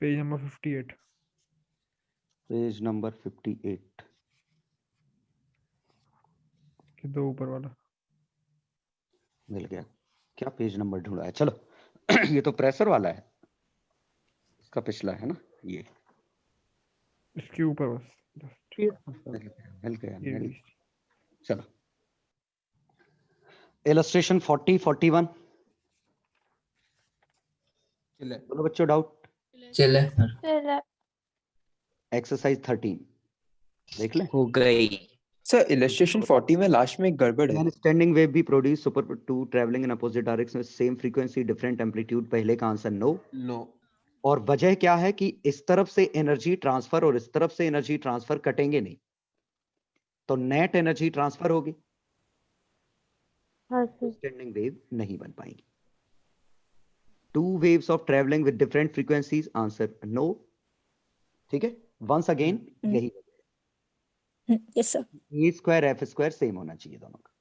Page number 58। Page number 58 कि दो ऊपर वाला मिल गया। क्या पेज नंबर ढूंढा है? चलो ये तो प्रेशर वाला है, इसका पिछला है ना ये। इसके ऊपर बस मिल गया ये मिल। भी। चलो इलस्ट्रेशन 40 41 चले बोलो बच्चों डाउट। चले एक्सरसाइज 13 देख लें। हो गई सर इलस्ट्रेशन 40 में लास्ट में एक गड़बड़ है। Can standing wave be produced super two traveling in opposite direction with same frequency different amplitude? पहले का आंसर नो। नो। और वजह क्या है कि इस तरफ से एनर्जी ट्रांसफर और इस तरफ से एनर्जी ट्रांसफर कटेंगे नहीं, तो नेट एनर्जी ट्रांसफर होगी, स्टैंडिंग वेव नहीं बन पाएंगी। Two waves of travelling with different frequencies, answer no. ठीक है, वंस अगेन यही yes sir. A square F square same होना चाहिए दोनों का।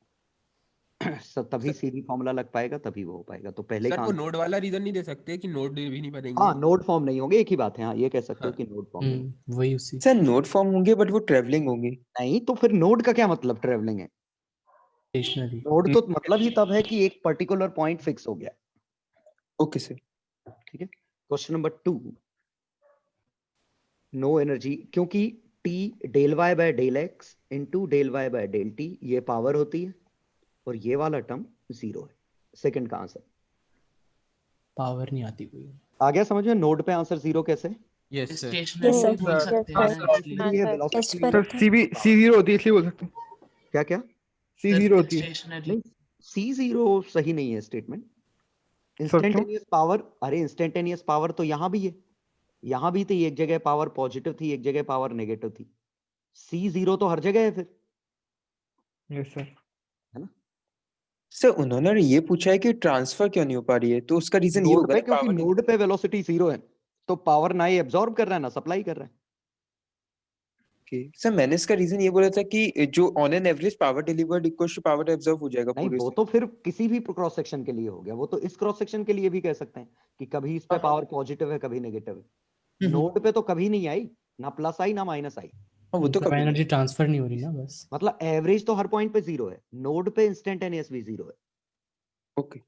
सब तभी सीधी फॉर्मूला लग पाएगा, तभी वो हो पाएगा। तो पहले सर का वो नोड वाला रीजन नहीं दे सकते कि नोड भी नहीं बनेंगे? हाँ नोड फॉर्म नहीं होंगे, एक ही बात है। हाँ ये कह सकते हो हाँ। कि नोड फॉर्म नहीं। वही उसी सर नोट फॉर्म होंगे बट वो ट्रेवलिंग होंगे। नहीं तो फिर नोड का क्या मतलब ट्रेवलिंग है? स्टेशनरी। नोड तो मतलब ही तब है कि एक पर्टिकुलर पॉइंट फिक्स हो गया। Okay sir. ठीक है, क्वेश्चन नंबर 2। नो एनर्जी, क्योंकि T del Y by del X into del Y by del T ये पावर होती है और ये वाला टर्म जीरो है। सेकंड का आंसर पावर नहीं आती कोई। आ गया समझ में? नोड पे आंसर जीरो कैसे? Yes sir. Stationary Yes, sir. बोल सकते हैं ना, इसलिए। ये टेस्ट velocity पर सर होता है। सी जीरो होती है इसलिए बोल सकते हैं। क्या क्या? सी जीरो होती है। नहीं, सी जीरो सही नहीं है स्टेटमेंट। सर क्यों? इंस्टेंटेनियस पावर, अरे इंस्टेंटेनियस पावर तो यहाँ भी है, यहाँ भी थी, एक जगह पावर पॉजिटिव थी, एक जगह पावर नेगेटिव थी। सी जीरो तो हर जगह है फिर, यस सर। है ना? सर उन्होंने ये पूछा है कि ट्रांसफर क्यों नहीं हो पा रही है, तो उसका रीजन ये नोड होगा पे, ना क्योंकि पावर। नोड पे वेलोसिटी जीरो है, तो पावर ना ही एब्जॉर्ब कर रहा है ना सप्लाई कर रहा है। सर मैंने इसका रीजन ये बोला था कि जो on an average power delivered equal to power absorb हो जाएगा नहीं पूरे वो से। तो फिर किसी भी क्रॉस सेक्शन के लिए हो गया, वो तो इस क्रॉस सेक्शन के लिए भी कह सकते हैं कि कभी इस पे पावर पॉजिटिव है कभी नेगेटिव है। नोड पे तो कभी नहीं आई, ना प्लस आई ना माइनस आई। हाँ, वो तो मतलब कभी एनर्जी ट्रांसफर नहीं हो रही ना बस। मतलब एवरेज तो हर पॉइंट पे जीरो है, नोड पे इंस्टेंटेनियस भी जीरो है। ओके।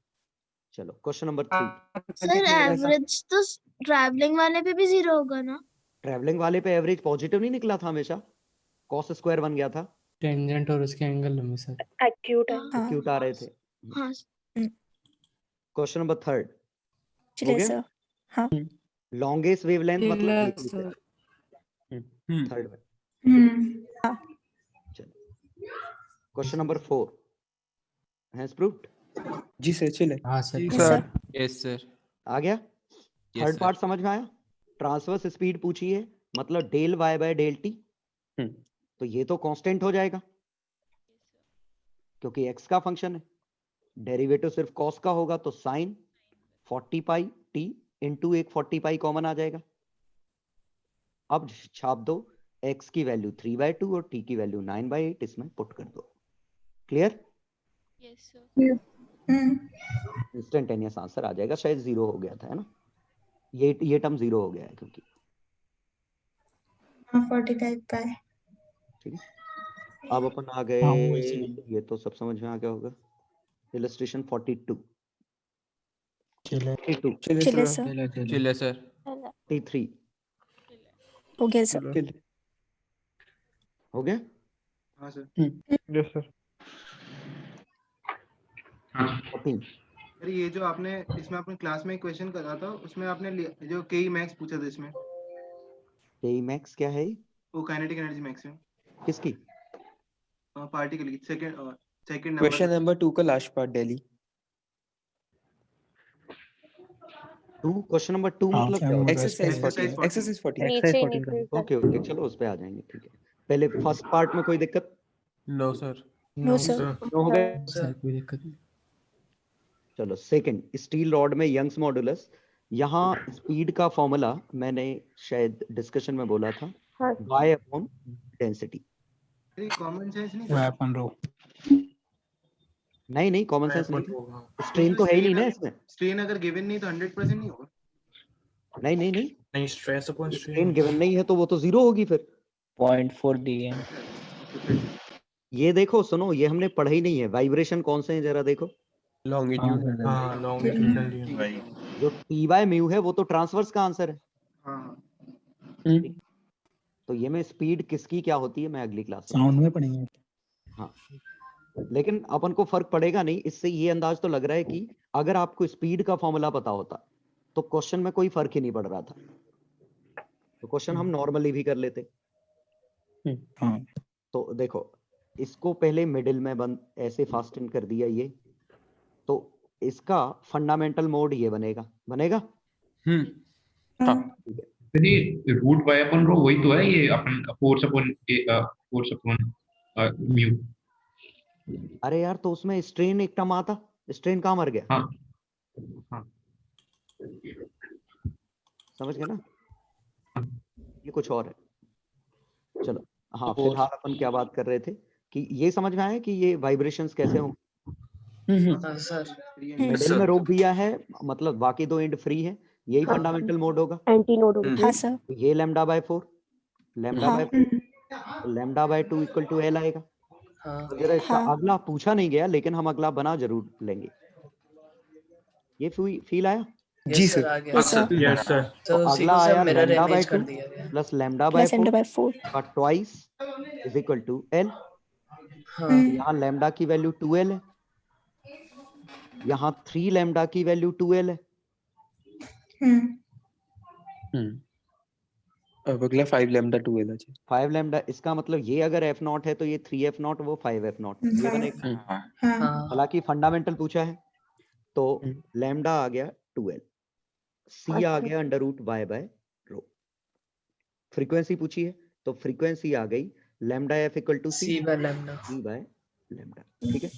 चलो क्वेश्चन नंबर 3। सर एवरेज तो ट्रैवलिंग वाले पे भी जीरो होगा ना? ट्रैवलिंग वाले पे एवरेज पॉजिटिव नहीं निकला था हमेशा, कॉस स्क्वायर बन गया था, टेंजेंट और उसके एंगल में सर। एक्यूट है। हाँ, क्यूट आ रहे थे। हाँ। क्वेश्चन नंबर 3 हो चलिए गया। सर। हाँ। लॉन्गेस्ट वेवलेंथ मतलब ये Relax, है हम्म। थर्ड में। हाँ। चलो क्वेश्चन नंबर 4 हैज प्रूव्ड। जी सर चले। हाँ सर। जी yes sir. Sir. Yes sir. आ गया? Yes, third sir. पार्ट समझ में आया? ट्रांसवर्स स्पीड पूछी है, मतलब del Y by del T, hmm. तो ये तो कांस्टेंट हो जाएगा क्योंकि एक्स का फंक्शन है। डेरिवेटिव सिर्फ कॉस का होगा तो साइन 40 पाई टी इंटू एक 40 पाई कॉमन आ जाएगा। अब छाप दो, x की वैल्यू 3/2 और t की वैल्यू 9/8 इसमें पुट कर दो। क्लियर? इंस्टेंटेनियस आंसर आ जाएगा। शायद जीरो हो गया था, है ना? ये टर्म जीरो हो गया है क्योंकि 45 पाई। ठीक है। अब अपन आ गए, ये तो सब समझ में आ गया होगा। इलस्ट्रेशन 42 चले 42 चलिए सर। चले सर। 43 हो गया सर। चले। हो गया। हाँ सर। Yes sir. 14 अरे ये जो आपने इसमें अपने क्लास में क्वेश्चन करा था उसमें आपने जो के मैक्स पूछा था इसमें, के मैक्स क्या है? वो काइनेटिक एनर्जी मैक्स है किसकी? पार्टिकल की। सेकंड क्वेश्चन नंबर नंबर 2 का last part Delhi. 2 question number 2 मतलब क्या होता है? Exercise 14 Exercise 14. एक्सरसाइज 14। नीचे ही निकल कर। ओके चलो उस पे आ जाएंगे। ठीक है, पहले फर्स्ट पार्ट में कोई दिक्कत? No sir. No sir. No हो गए। सर कोई दिक्कत नहीं। चलो सेकंड, स्टील रॉड में यंग्स मॉडुलस। यहाँ स्पीड का फॉर्मूला मैंने शायद डिस्कशन में बोला था, y upon density. Common sense नहीं वो था? अपन रो। नहीं कॉमन सेंस नहीं था, स्ट्रेन तो है ही नहीं ना इसमें। स्ट्रेन अगर गिवन नहीं तो 100% नहीं होगा। नहीं नहीं स्ट्रेस अपॉन स्ट्रेन गिवन नहीं है तो वो तो 0 होगी फिर। 0.4 दिए हैं। ये देखो सुनो, ये हमने पढ़ा ही नहीं है, वाइब्रेशन कौन से हैं जरा देखो। लॉन्गिट्यूड। हाँ लॉन्गिट्यूडनल भाई जो टी बाय म्यू है वो तो ट्रांसवर्स का आंसर है। हाँ तो ये में स्पीड किसकी क्या होती है मैं अगली क्लास में। साउंड में पढ़ेंगे। हाँ लेकिन अपन को फर्क पड़ेगा नहीं, इससे ये अंदाज तो लग रहा है कि अगर आपको स्पीड का फॉर्मूला पता होता तो क्वेश्चन में कोई फर्क ही नहीं पड़ रहा था, तो क्वेश्चन हम नॉर्मली भी कर लेते। हाँ तो देखो इसको पहले मिडिल में बंद ऐसे फास्टन कर दिया ये, तो इसका फंडामेंटल मोड ये बनेगा हाँ रूट बाय अपन रो वही तो है ये अपन फोर्स अपॉन म्यू। अरे यार तो उसमें स्ट्रेन एक टर्म आता, स्ट्रेन कहाँ मर गया। हाँ समझ गए ना, ये कुछ और है। चलो हाँ फिलहाल अपन क्या बात कर रहे थे कि ये समझ में आया कि ये वाइब्रेशंस कैसे होंगे। मिडिल में रोक दिया है मतलब बाकी दो एंड फ्री है, यही फंडामेंटल मोड होगा। एंटी नोड हाँ सर ये lambda by 4 lambda by 4 lambda by 2 equal to L आएगा। तो जरा इसका अगला पूछा नहीं गया लेकिन हम अगला बना जरूर लेंगे। ये फील आया जी सर। यस सर तो अगला आया lambda by 2 plus lambda by 4 का twice is equal to L. यहाँ लैम्डा की वैल्यू 2l है, यहाँ 3 लैम्डा की वैल्यू 2l है। अब अगला 5 लैम्डा 2l है। 5 लैम्डा इसका मतलब ये अगर f0 है तो ये 3f0 वो 5f0 ये बनेगा। हालांकि फंडामेंटल पूछा है तो लैम्डा आ गया 2l, c आ गया under root y by rho. Frequency पूछी है तो फ्रीक्वेंसी आ गई lambda f equal to c by lambda. ठीक है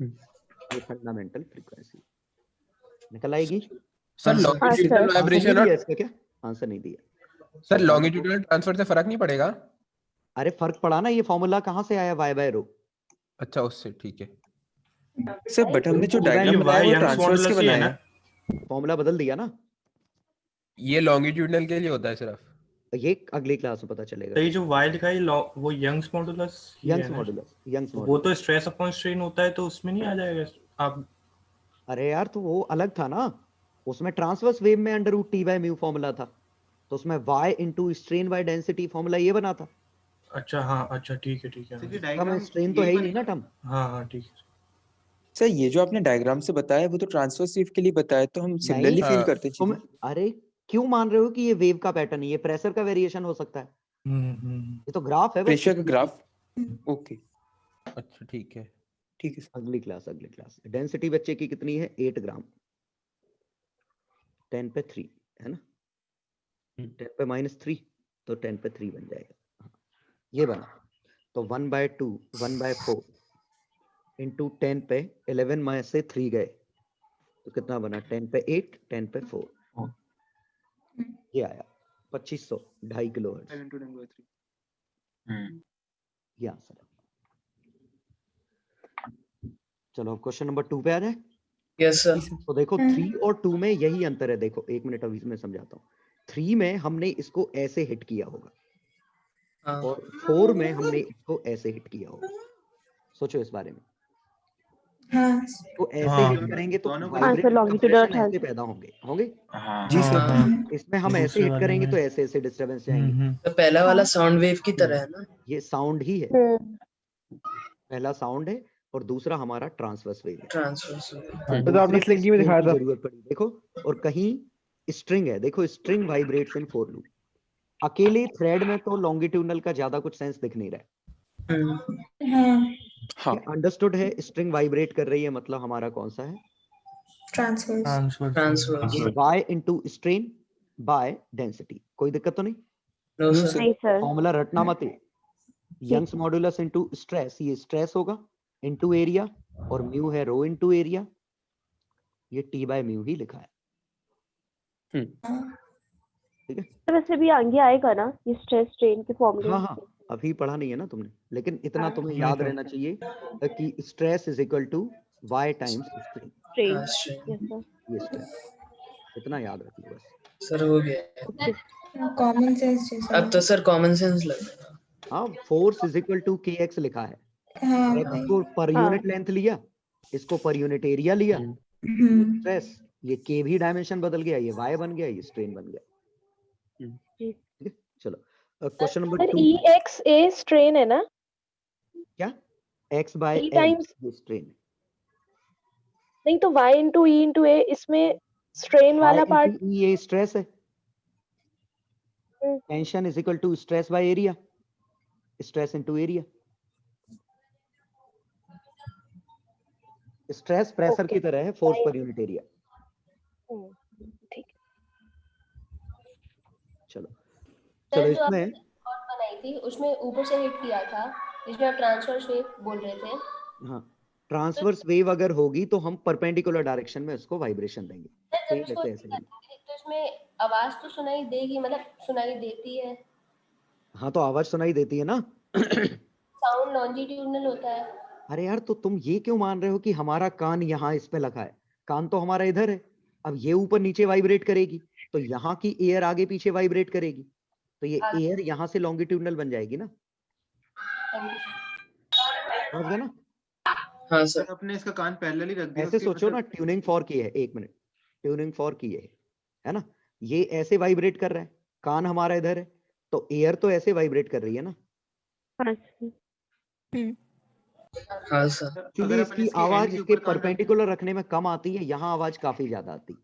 ये फंडामेंटल फ्रीक्वेंसी निकल आएगी। सर लॉन्गिट्यूडनल वाइब्रेशन और इसका क्या आंसर नहीं दिया सर लॉन्गिट्यूडनल ट्रांसफर से फर्क नहीं पड़ेगा। अरे फर्क पड़ा ना, ये फॉर्मूला कहाँ से आया y बाय रो। अच्छा उससे ठीक है सर बट हमने जो डायग्राम बनाया वो ट्रांसवर्स के बनाया है। फॉर्मूला बदल दिया ना, ये लॉन्गिट्यूडनल के लिए होता है सिर्फ। ये अगली क्लास में पता चलेगा। तो ये जो y लिखा है वो यंग्स मॉडुलस वो तो स्ट्रेस अपॉन स्ट्रेन होता है तो उसमें नहीं आ जाएगा आप। अरे यार तो वो अलग था ना, उसमें ट्रांसवर्स वेव में under root T by mu formula था, तो उसमें y into strain by density formula ये बना था। अच्छा हाँ अच्छा ठीक है डायग्राम स्ट्रेन तो है ही नहीं ना टर्म। हाँ ठीक है सर ये जो आपने डायग्राम से बताया वो तो ट्रांसवर्स वेव के लिए बताया, तो हम सिमिलरली फील करते हैं। अरे क्यों मान रहे हो कि ये वेव का पैटर्न है, ये प्रेशर का वेरिएशन हो सकता है। ये तो ग्राफ है, प्रेशर का ग्राफ। ओके अच्छा ठीक है अगली क्लास डेंसिटी बच्चे की कितनी है 8 ग्राम 10 पे 3 है ना, 10 पे -3 तो 10 पे 3 बन जाएगा। ये बना तो 1/2 1/4 इंटू 10 पे 11 में से 3 गए तो कितना बना 10 पे 8 10 पे 4 ये आया 2500 2.5 किलोहर्ट्ज। ये आंसर है। चलो अब क्वेश्चन नंबर 2 पे आ जाए। Yes sir. तो देखो 3 और 2 में यही अंतर है। देखो 1 मिनट अभी मैं समझाता हूँ। 3 में हमने इसको ऐसे हिट किया होगा और 4 में हमने इसको ऐसे हिट किया होगा। सोचो इस बारे में। तो ऐसे हिट करेंगे तो वाइब्रेशन ऐसे पैदा होंगे जी सर। इसमें हम ऐसे हिट करेंगे तो ऐसे डिस्टरबेंस जाएंगे। तो पहला वाला साउंड वेव की तरह है ना, ये साउंड ही है, पहला साउंड है और दूसरा हमारा ट्रांसवर्स वेव है। तो आपने स्लिंगी में दिखाया था जरूरत पड़ी देखो, और कहीं स्ट्रिंग है देखो, string vibrates in for loop. अकेले थ्रेड में तो लॉन्गिट्यूडनल का ज्यादा कुछ सेंस दिख नहीं रहा है। अंडरस्टूड है, स्ट्रिंग वाइब्रेट कर रही है मतलब हमारा कौन सा है transverse. y into strain by density. कोई दिक्कत तो नहीं? नहीं सर फॉर्मूला रटना मत। यंग्स मॉड्यूलस इनटू स्ट्रेस, ये स्ट्रेस होगा इनटू एरिया और म्यू है रो इनटू एरिया। ये t बाय म्यू ही लिखा है। ठीक है वैसे भी आगे आएगा ना ये स्ट्रेस स्ट्रेन के फॉर्मूले। हाँ अभी पढ़ा नहीं है ना तुमने, लेकिन इतना तुम्हें याद रहना चाहिए कि stress is equal to y times strain. Strain yes sir ये स्ट्रेस इतना याद रखिए बस। सर हो गया कॉमन सेंस जैसा। अब तो सर कॉमन सेंस लग रहा है। हाँ, फोर्स इज इक्वल टू के एक्स लिखा है, हाँ एक्स को पर हाँ। यूनिट लेंथ लिया, इसको पर यूनिट एरिया लिया, स्ट्रेस, ये के भी डायमेंशन बदल गया, ये वाई बन गया, ये स्ट्रेन बन गया। जी। ठीक है, चलो question number sir 2। E x A strain है ना? क्या x by E L times- ये स्ट्रेन, नहीं तो y into E into A, इसमें स्ट्रेन वाला पार्ट। ये स्ट्रेस है, hmm. Tension is equal to stress by area, stress into area. Stress pressure की तरह है, फोर्स पर यूनिट एरिया। ठीक। चलो चलो जो आपने इसमें शॉट बनाई थी उसमें ऊपर से हिट किया था, जिसमें आप ट्रांसफर शेप बोल रहे थे। हाँ, ट्रांसवर्स वेव अगर होगी तो हम परपेंडिकुलर डायरेक्शन में उसको वाइब्रेशन देंगे, जब सेम उसको ऐसे हिट ऐसे नहीं। करेंगे तो इसमें आवाज तो सुनाई देगी, मतलब सुनाई देती है, हाँ तो आवाज सुनाई देती है ना। साउंड लॉन्जिट्यूडनल होता है। अरे यार, तो तुम ये क्यों मान रहे हो कि हमारा कान यहाँ इस पे लगा है? कान तो हमारा इधर है, अब ये ऊपर नीचे वाइब्रेट करेगी तो यहाँ की एयर आगे पीछे वाइब्रेट करेगी, तो ये एयर यहाँ से लॉन्गिट्यूडनल बन जाएगी ना, समझ गए ना? हाँ सर सर। आपने इसका कान पैरेलल ही रख दिया, ऐसे उसके सोचो ना, मतलब ट्यूनिंग फॉर्क ये है, एक मिनट, ट्यूनिंग फॉर्क ये है ना, ये ऐसे वाइब्रेट कर रहा है, कान हमारा इधर है, तो एयर तो ऐसे वाइब्रेट कर रही है ना, हाँ सर। इसलिए अगर अपन इसकी इसके आवाज एंड के इसके ऊपर कान रख दें, परपेंडिकुलर रखने में कम आती है, यहाँ आवाज काफी ज्यादा आती,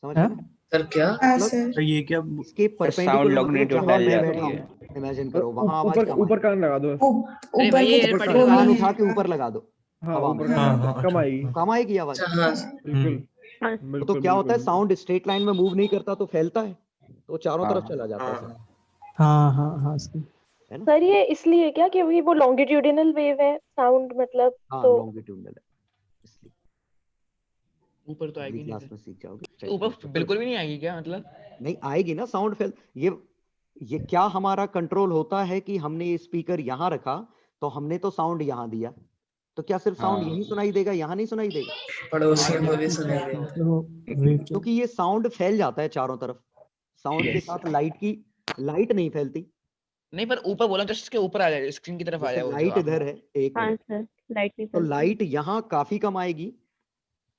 समझ गए ना? सर क्या? मतलब तो ये क्या इसके परपेंडिकुलर मतलब longitude जहां फैल मैं जाती बैठा है। हूँ, इमेजिन करो वहां आवाज ऊपर कम ऊपर कान लगा दो। ऊपर भाई, ये कुछ आएगी, कान उठा के ऊपर लगा दो, हाँ, हवा ऊपर में कान हाँ, लगा हाँ, दो, कम अच्छा, आएगी। कम आएगी आवाज। अच्छा हाँ बिल्कुल तो बिल्कुल क्या होता है, बिल्कुल। साउंड स्ट्रेट लाइन में मूव नहीं करता तो फैलता है, तो चारों तरफ चला जाता है sound, हाँ हाँ हाँ है ना? सर ये इसलिए क्या, क्योंकि वो लॉन्गिट्यूडिनल वेव है साउंड, मतलब हाँ, तो लॉन्गिट्यूडनल है, इसलिए ऊपर तो आएगी अगली नहीं क्लास में सीख जाओगे। फिर। ऊपर बिल्कुल भी नहीं आएगी क्या मतलब? नहीं आएगी ना, साउंड फैल, ये क्या हमारा कंट्रोल होता है कि हमने ये स्पीकर यहाँ रखा तो हमने तो साउंड यहाँ दिया, तो क्या सिर्फ साउंड हाँ। यही सुनाई देगा, यहाँ नहीं सुनाई देगा? पड़ोसियों को भी सुनाई देता। क्योंकि ये साउंड फैल जाता है चारों तरफ, साउंड के Yes. साथ लाइट नहीं फैलती, नहीं, पर ऊपर बोला जस्ट इसके ऊपर आ जाए, स्क्रीन की तरफ आ जैसे जाए वो जो लाइट आपने- इधर है, एक हाँ मिनट, सर, लाइट नहीं तो फैलती। लाइट यहाँ काफी कम आएगी,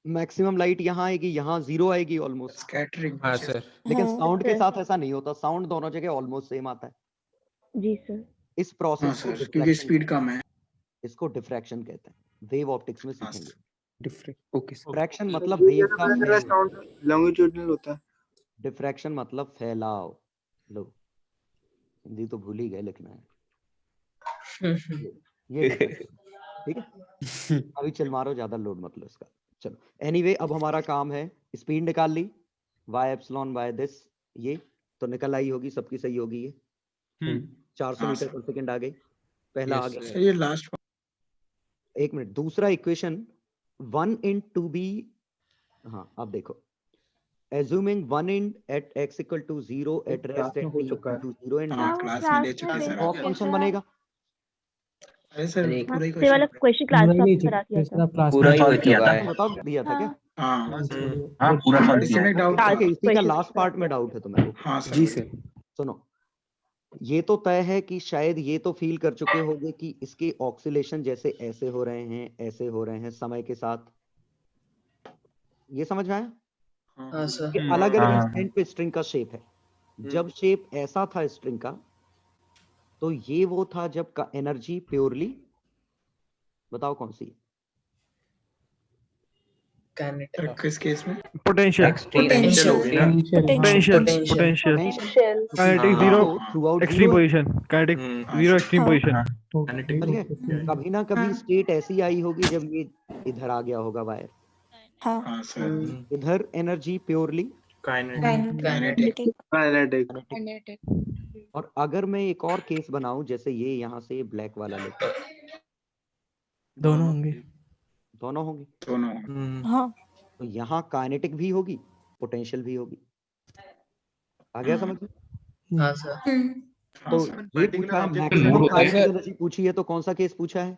मैक्सिमम लाइट यहाँ आएगी, यहाँ जीरो आएगी ऑलमोस्ट, स्कैटरिंग। हाँ सर। लेकिन हाँ, साउंड के सर। साथ ऐसा नहीं होता, साउंड दोनों जगह ऑलमोस्ट सेम आता है। जी सर। इस प्रोसेस को क्योंकि डिफ्रैक्शन, स्पीड कम है। इसको डिफ्रैक्शन कहते हैं, वेव ऑप्टिक्स में हाँ, सीखेंगे। डिफरेंट। Okay sir. डिफ्रैक्शन मतलब वेव का फैलना, साउंड लॉन्गिट्यूडनल होता है। डिफ्रैक्शन मतलब फैलाव। लो, हिंदी तो भूल ही गए लिखना है, ये diffraction, ठीक है? अभी चल मारो, ज्यादा लोड मत लो इसका। चलो एनीवे, अब हमारा काम है, स्पीड निकाल ली, वाई एप्सिलॉन बाय दिस, ये तो निकल आई होगी, सबकी सही होगी ये, 400 हाँ, मीटर सर। पर सेकंड आ गई, पहला आ Yes, गया। सर ये लास्ट एक मिनट, दूसरा इक्वेशन 1 इन 2b, हाँ अब देखो, assuming 1 in at x equal to 0 at rest at t equal to 0 and हाँ, t, क्लास क्लास में ले में चुके दे सर। कॉस फंक्शन बनेगा। अरे सर अरे, पूरा ही ये वाला क्वेश्चन क्लास में आपने करा दिया था। पूरा ही हो चुका है। बता दिया था क्या? हाँ हाँ पूरा सॉल्व इसी किया में डाउट Last था। ओके, इसी का question लास्ट पार्ट में डाउट है तुम्हें को। हाँ सर। जी सर। सुनो, ये तो तय है कि शायद ये तो फील कर चुके होगे कि इसके ऑक्सीलेशन जैसे ऐसे हो रहे हैं, ऐसे हो रहे हैं समय के साथ, ये समझ में आया? हाँ सर। कि अलग अलग हाँ। इंस्टेंट पे स्ट्रिंग का शेप है। जब शेप ऐसा था स्ट्रिंग का, तो ये वो था जब का एनर्जी प्योरली, बताओ कौन सी? सर किस केस में? Potential potential potential potential Potential। Kinetic हाँ। Zero, throughout extreme position, kinetic zero extreme position. समझ गए? कभी ना कभी स्टेट ऐसी आई होगी जब ये इधर आ गया होगा वायर, हाँ सर। इधर एनर्जी प्योरली, काइनेटिक। और अगर मैं एक और केस बनाऊं, जैसे ये यहाँ से ब्लैक वाला लेकर, दोनों होंगे। दोनों होंगे, दोनों। तो यहाँ काइनेटिक भी होगी, पोटेंशियल भी होगी। आ गया समझ में? हाँ सर। तो हाँ सर। ये पूछा है, मैक्सिमम काइनेटिक एनर्जी पूछी है, तो कौन सा केस पूछा है?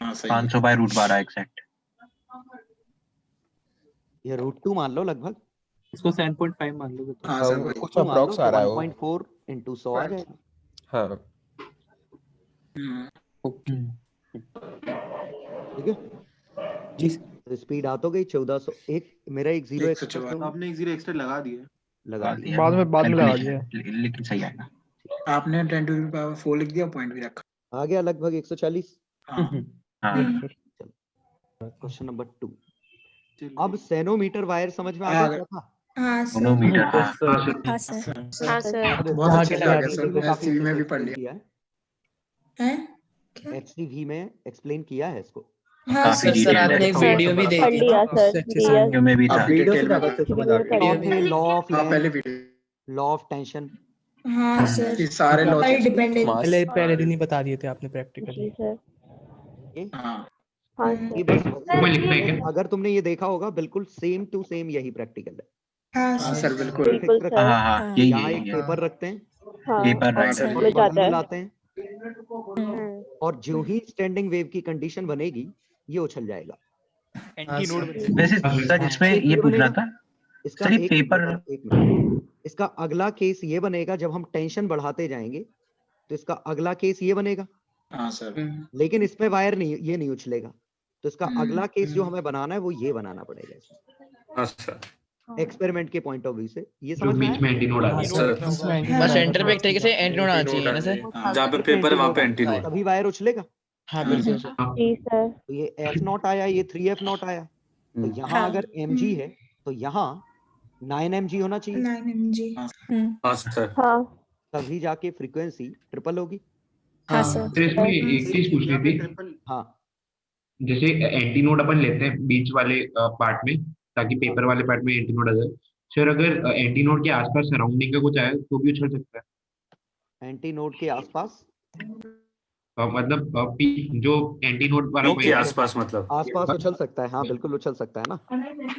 हाँ सही 500 बाय रूट 12 एग्जैक्ट। या √2 मान लो लगभग। इसको 7.5 मान लो तो। हाँ सर वही। कुछ अप्रॉक्स आ रहा है वो। 1.4 into 100 आ जाएगा। हाँ हम्म, ओके ठीक है जी। तो स्पीड आ तो गई 1401। मेरा एक 0 एक्स्ट्रा 144 क्यों आपने एक 0 एक्स्ट्रा लगा दिया। लगा दिया? बाद में लगा दिया। लेकिन सही आएगा। आपने 10 to the power 4 लिख दिया, पॉइंट भी रखा। आ गया लगभग 140। हाँ हाँ क्वेश्चन नंबर 2। चलिए। अब सेनोमीटर वायर समझ में आ आ गया गया। क्या था? हाँ सर। मोनोमीटर हाँ हाँ सर। हाँ सर। बहुत हाँ, अच्छे से आ गया सर, HCV मैं सीवी में भी पढ़ लिया। किया है। हैं? क्या? HCV में एक्सप्लेन किया है इसको। हाँ काफी सर। सर आपने डिटेल वीडियो भी पढ़ देखी लिया सर, दिया। वीडियो में भी था। आप डिटेल में लॉ ऑफ हाँ पहले length, video. Law of tension. हाँ सर। ये सारे लॉ पर डिपेंडेंस। पहले दिन ही बता दिए थे आपने प्रैक्टिकली। जी सर। हाँ हाँ ये सर। बस कोई लिखना है क्या? अगर तुमने ये देखा होगा बिल्कुल सेम टू सेम यही प्रैक्टिकल है। हाँ सर बिल्कुल। बिल्कुल फिक्स सर। रखते हैं, हाँ यही यहाँ है एक ये पेपर रखते हैं हाँ पेपर और राइट सर और में बगल जाता में है। लाते हैं, हम्म, और जो ही स्टैंडिंग वेव की कंडीशन बनेगी ये उछल जाएगा। एंटी नोड वैसे सर हाँ, इसमें एक ये पूछना बनेगा, था इसका सर ये एक मिनट पेपर बेटा, एक मिनट। इसका अगला केस ये बनेगा जब हम टेंशन बढ़ाते जाएंगे, तो इसका अगला केस ये बनेगा, हाँ सर। लेकिन इसमें वायर नहीं, ये नहीं उछलेगा। तो इसका अगला केस जो हमें बनाना है वो ये बनाना पड़ेगा इसमें, अच्छा एक्सपेरिमेंट के पॉइंट ऑफ व्यू से। ये जो समझ में बीच में एंटी नोड आ हाँ जाए। सर बस सेंटर पे एक तरीके से एंटी नोड आना चाहिए ना सर। जहाँ पे पेपर है वहाँ पे एंटी नोड। तभी वायर उछलेगा। हाँ बिल्कुल सर। हाँ जी सर। तो ये F0 आया, ये 3F0 आया, तो यहाँ हाँ। अगर mg है तो यहाँ 9mg होना चाहिए, 9 mg। हाँ सर हाँ तभी जाके फ्रीक्वेंसी ट्रिपल होगी। हाँ सर। तो इसमें एक चीज पूछनी थी, हाँ जैसे एंटी नोड अपन लेते हैं बीच वाले पार्ट में ताकि पेपर वाले पार्ट में एंटी नोड आ जाए। सर अगर एंटी नोड के आसपास सराउंडिंग का कुछ आए तो भी उछल सकता है? एंटी नोड के आसपास, मतलब जो एंटी नोड वाला पीक के पॉइंट आसपास मतलब। आसपास उछल सकता है, हाँ बिल्कुल उछल सकता है ना।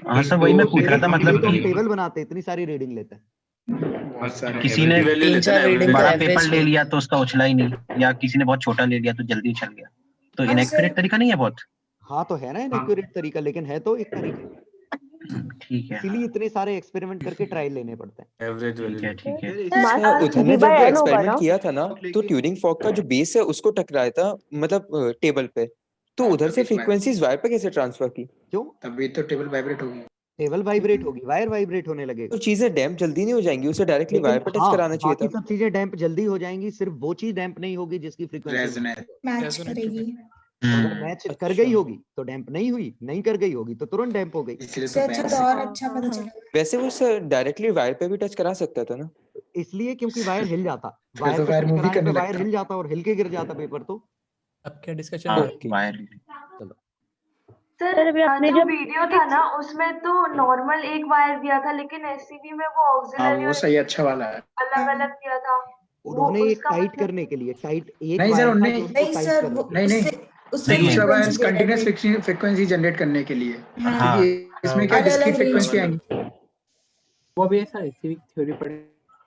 हाँ सर वही मैं पूछ रहा था इसलिए मतलब तो हम कि टेबल बनाते हैं, इतनी सारी रीडिंग लेते हैं। किसी ने वैल्यू लेते हैं ना बड़ा average। पेपर ले लिया तो उसका उछला ही नहीं, या किसी ने बहुत छोटा ले लिया तो जल्दी उछल गया, तो इनएक्यूरेट तरीका नहीं है बहुत? हाँ तो है ना इनएक्यूरेट तरीका, लेकिन है तो एक तरीका, ठीक है इसीलिए इतने सारे एक्सपेरिमेंट करके ट्रायल लेने पड़ते हैं। एवरेज ठीक है ठीक है। अच्छा, उन्होंने जब वो एक्सपेरिमेंट किया था ना तो ट्यूनिंग फॉर्क का जो बेस है उसको टकराया था, मतलब टेबल पे, तो उधर से फ्रीक्वेंसीज वायर पे कैसे ट्रांसफर की? क्यों? तभी तो टेबल वाइब्रेट होगी। टेबल वाइब्रेट होगी, वायर वाइब्रेट होने लगेगा। तो चीजें डैम्प जल्दी नहीं हो जाएंगी? उसे डायरेक्टली वायर पे टच कराना चाहिए बाकी था। सब चीजें डैम्प जल्दी हो जाएंगी, सिर्फ वो चीज डैम्प नहीं होगी जिसकी फ्रीक्वेंसी मैच करेगी। अगर मैच कर गई होगी तो डैम्प नहीं हुई, नहीं कर गई होगी तो तुरंत डैम्प हो गई। इससे अच्छा तो और अच्छा पता चलेगा। वैसे वो सर डायरेक्टली वायर पे भी टच करा सकता था ना? इसलिए क्योंकि वायर हिल जाता, फिर वायर तो पे वायर टच मूव ही कराने पे करने वायर लगता। हिल जाता और हिल के गिर जाता पेपर। तो अब क्या डिस्कशन हाँ है? वायर चलो सर अभी आपने जो जब वीडियो था ना उसमें तो नॉर्मल एक वायर दिया था, लेकिन एससीवी में वो हाँ ऑक्सिलरी वो सही अच्छा वाला है। अलग अलग दिया था। उन्होंने एक उसका टाइट मतलब करने के लिए टाइट एक नहीं सर वायर था उनने जो उसको नहीं टाइट सर कर वो रहा था। नहीं उससे दूसरा वायर फ्रीक्वेंसी दे रहे कंटिन्यूअस थे। फ्रीक्वेंसी जनरेट करने के लिए, हाँ क्योंकि इसमें क्या अलग डिस्क्रीट अलग रेंज फ्रीक्वेंसी की। आएंगी। वो भी ऐसा सिविक थ्योरी पढ़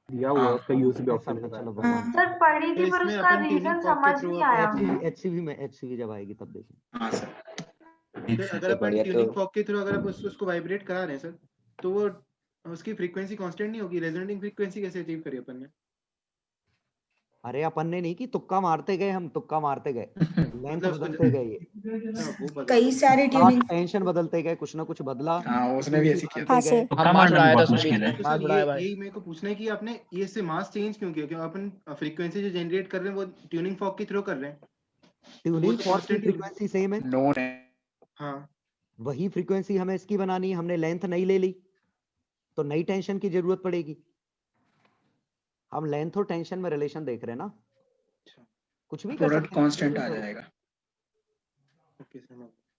दिया हुआ है, उसका यूज भी ऐसा ऑप्शन भी, चलो हाँ भगवान। सर पढ़ी थी पर उसका रीजन समझ नहीं आया। एचसीवी जब आएगी तब देखें। हाँ सर। सर अगर अपन बढ़िया। ट्यूनिंग फॉर्क के थ्रू अगर आप उसको वाइब्रेट करा रहे हैं सर, तो वो उसकी फ्रीक्वेंसी कांस्टेंट नहीं होगी। रेजोनेटिंग फ्रीक्वेंसी कैसे अचीव करी अपन ने? अरे अपन ने नहीं की, तुक्का मारते गए, हम तुक्का मारते गए, लेंथ मतलब उसको बदलते गए, ये वो बदल कई सारी ट्यूनिंग। टेंशन बदलते गए, कुछ ना कुछ बदला। हाँ उसने भी ऐसे किया। हाँ सर। हाँ मास बढ़ाया था उसने भी। तो मास सर बढ़ाया भाई। यही मेरे को पूछना है कि आपने ये से मास चेंज क्यों किया? क्यों अपन फ्रीक्वेंसी जो जनरेट कर रहे हैं वो ट्यूनिंग फॉर्क के थ्रू कर रहे हैं? ट्यूनिंग फॉर्क की फ्रीक्वेंसी सेम है, नोन है। हाँ वही फ्रीक्वेंसी हमें इसकी बनानी है, हमने लेंथ नहीं ले ली तो नई टेंशन की जरूरत पड़ेगी। हम लेंथ और टेंशन में रिलेशन देख रहे हैं ना, कुछ भी कर प्रोडक्ट सकते हैं। कांस्टेंट आ जाएगा।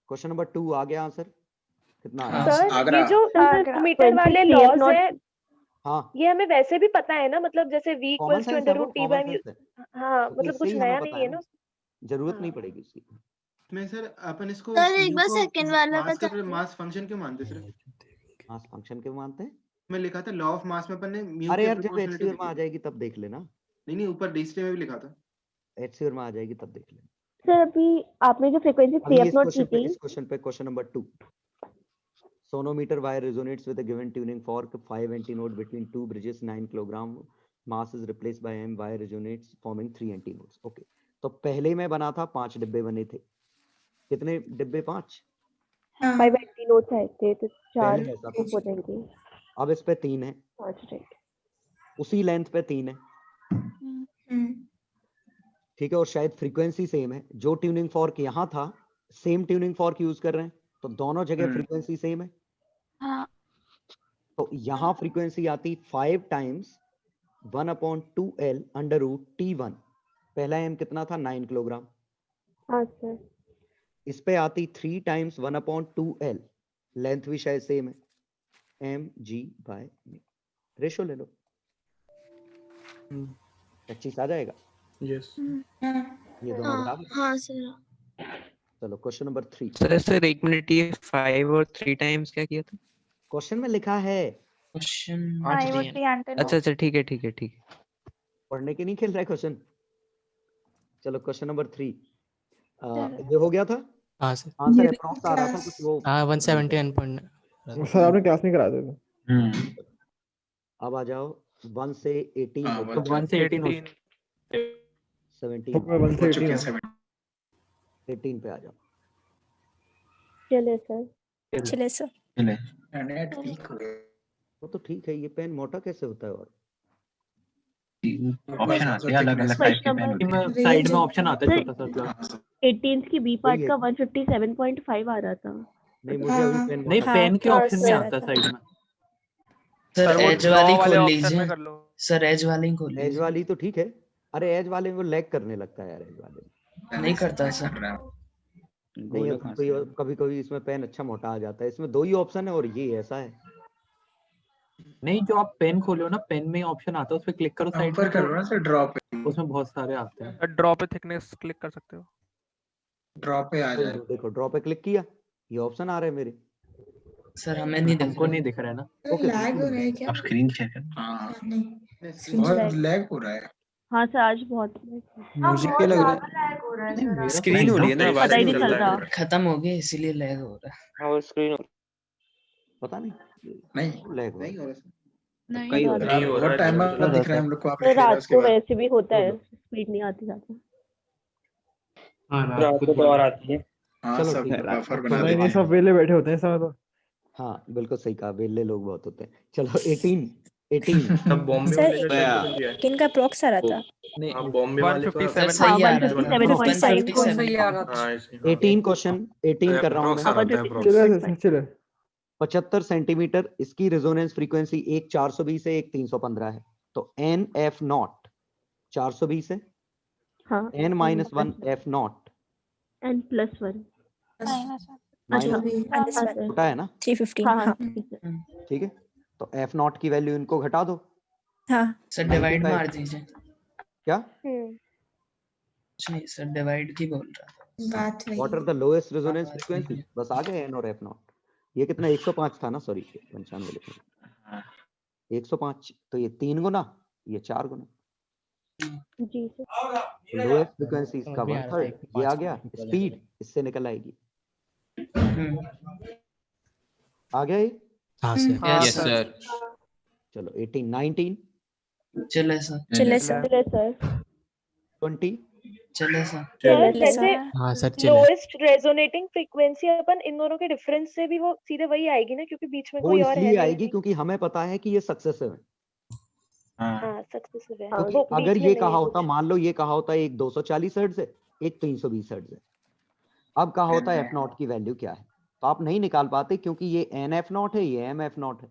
क्वेश्चन नंबर 2 आ गया आंसर कितना आया? हाँ, सर आगरा। ये जो मीटर वाले लॉज है हाँ ये हमें वैसे भी पता है ना, मतलब जैसे v common equals to sense है, अंडर वो root T common by sense है, हाँ तो मतलब इससे कुछ ही हमें नया पता नहीं है है ना। ना, जरूरत नहीं पड़ेगी उसकी। मैं सर अपन इसको सर एक बार सेकंड वाला मास का बता। मास फंक्शन क्यों मानते सर? मास फंक्शन क्यों मानते हैं? मैं लिखा था लॉ ऑफ मास में अपन ने म्यू अरे के यार जब प्रोपोर्शनलिटी HCR में आ देखी। जाएगी तब देख लेना, नहीं ऊपर डिस्प्ले में भी लिखा था। HCR में आ जाएगी तब देख लेना। सर अभी आपने जो फ्रीक्वेंसी अभी इस 3f0 की क्वेश्चन पे, थी। इस क्वेश्चन पे question number 2, sonometer wire resonates with a given tuning fork, 5 antinodes between two bridges, 9 kilogram mass is replaced by m, wire resonates forming 3 antinodes. Okay तो पहले में बना था 5 डिब्बे बने थे, कितने डिब्बे? 5 5 एंटीनोड्स आए थे तो 4 पहले ऐसा था, हो जाएंगे। अब इस पे 3 है, 5 राइट। उसी लेंथ पे 3 है, ठीक है, और शायद फ्रीक्वेंसी सेम है। जो ट्यूनिंग फॉर्क यहाँ था सेम ट्यूनिंग फॉर्क यूज कर रहे हैं, तो दोनों जगह फ्रीक्वेंसी सेम है। हाँ तो यहाँ फ्रीक्वेंसी आती 5 times 1/2L under root T1। पहला m कितना था? 9 किलोग्राम। हाँ सर। इस पे आती 3 टाइम्स 1/2L, लेंथ भी शायद सेम है, mg/m। रेशो ले लो, 25 आ जाएगा। यस ये दोनों हाँ बराबर। हाँ सर। चलो क्वेश्चन नंबर 3। सर 1 मिनट, ये 5 और 3 टाइम्स क्या किया था? क्वेश्चन में लिखा है। क्वेश्चन 5 और 3 एंटीनोड। अच्छा ठीक है ठीक है ठीक है। पढ़ने के नहीं खेल रहा है क्वेश्चन। चलो क्वेश्चन नंबर 3 ये हो गया था। हाँ सर। आंसर अप्रॉक्स आ रहा था कुछ वो। हाँ 171 पॉइंट। सर आपने क्लास नहीं कराते थे। अब आ जाओ 1 से 18 तो 1 से 18 हो 17 1 से 18 18 पे आ जाओ। चले सर। चले सर। चले नेट वीक हो गया। वो तो ठीक है, ये पेन मोटा कैसे होता है? और ऑप्शन आते हैं अलग-अलग टाइप के पेन होते हैं। साइड में ऑप्शन आता है छोटा सा। 18th की बी पार्ट का 157.5 आ रहा था। नहीं मुझे अभी पेन नहीं, पेन के ऑप्शन में आता साइड में। सर एज वाली खोल लीजिए। सर एज वाली खोल लीजिए। एज वाली तो ठीक है। अरे एज वाले में लैग करने लगता है यार, एज वाले नहीं करता सर। नहीं, कभी कभी इसमें पेन अच्छा मोटा आ जाता है। इसमें 2 ही ऑप्शन है और ये ऐसा है। नहीं, जो आप पेन खोलो ना, पेन में ऑप्शन आता है, उस पे क्लिक करो साइड ऊपर करो ना सर, ड्रॉप पे। उसमें बहुत सारे आते हैं। ड्रॉ पे थिकनेस क्लिक कर सकते हो। ड्रॉप पे आ जाए। देखो ड्रॉ पे क्लिक किया, ये ऑप्शन आ रहे हैं मेरे। सर हमें नहीं हमको नहीं दिख रहा है ना। लैग हो रहा है क्या? आप स्क्रीन शेयर कर। हाँ नहीं बहुत लैग हो रहा है। हाँ सर आज बहुत मुझे क्या लग रहा है स्क्रीन हो रही है ना, आवाज पता ही नहीं नहीं चल चल रहा रहा। खत्म हो गया इसीलिए लैग हो रहा है। हाँ, स्क्रीन पता नहीं लैग नहीं हो रहा। नहीं हो रहा है। बहुत टाइम बाद दिख रहा है हम लोग को। आप रात को वैसे भी होता है, स्पीड नहीं आती ज्यादा। रात को तो और आती है। हाँ सब बफर बना नहीं सब वेले बैठे होते हैं सब तो। हाँ बिल्कुल सही कहा, वेले लोग बहुत होते हैं। चलो 18 तब बॉम्बे वाले का कैसे दिया है? किनका प्रॉक्स आ रहा था? नहीं, हाँ बॉम्बे वाले का सर सही आ रहा था। 157.5 सही आ रहा था। 18 क्वेश्चन 18 कर रहा हूँ मैं। चलो 75 सेंटीमीटर इसकी रेजोनेंस फ्रीक्वेंसी, एक 420 है, एक 315 है। तो एन एफ नॉट 420 है, एन -1 एफ नॉट n + 1 छोटा है ना 315। हाँ ठीक है। तो एफ नॉट की वैल्यू इनको घटा दो। हाँ सर डिवाइड मार दीजिए। क्या नहीं सर डिवाइड की बोल रहा था। बात वही। What are the lowest resonance frequency? बस आ गए एन और एफ नॉट। ये कितना 105 था ना, सॉरी 95 लिखा 105। तो ये 3 गुना, ये 4 गुना। जी सर। लोएस्ट फ्रीक्वेंसी इसका 1/3 ये आ गया। स्पीड इससे निकल आएगी। आ गया ये? हाँ सर। Yes sir. चलो 18 19 चले सर। चले सर। 20 चले सर। जैसे हाँ सर चले। लोएस्ट रेजोनेटिंग फ्रीक्वेंसी अपन इन दोनों के डिफरेंस से भी वो सीधे वही आएगी ना, क्योंकि बीच में वो कोई और है इसलिए नहीं। आएगी क्योंकि हमें पता है कि ये सक्सेसिव है। हाँ सक्सेसिव है। क्योंकि अगर ये कहा होता, मान लो ये कहा होता एक 240 हर्ट्ज है, एक 320 हर्ट्ज है, अब कहा होता है एफ नॉट की वैल्यू क्या है, तो आप नहीं निकाल पाते क्योंकि ये एन एफ नॉट है, ये एम एफ नॉट है।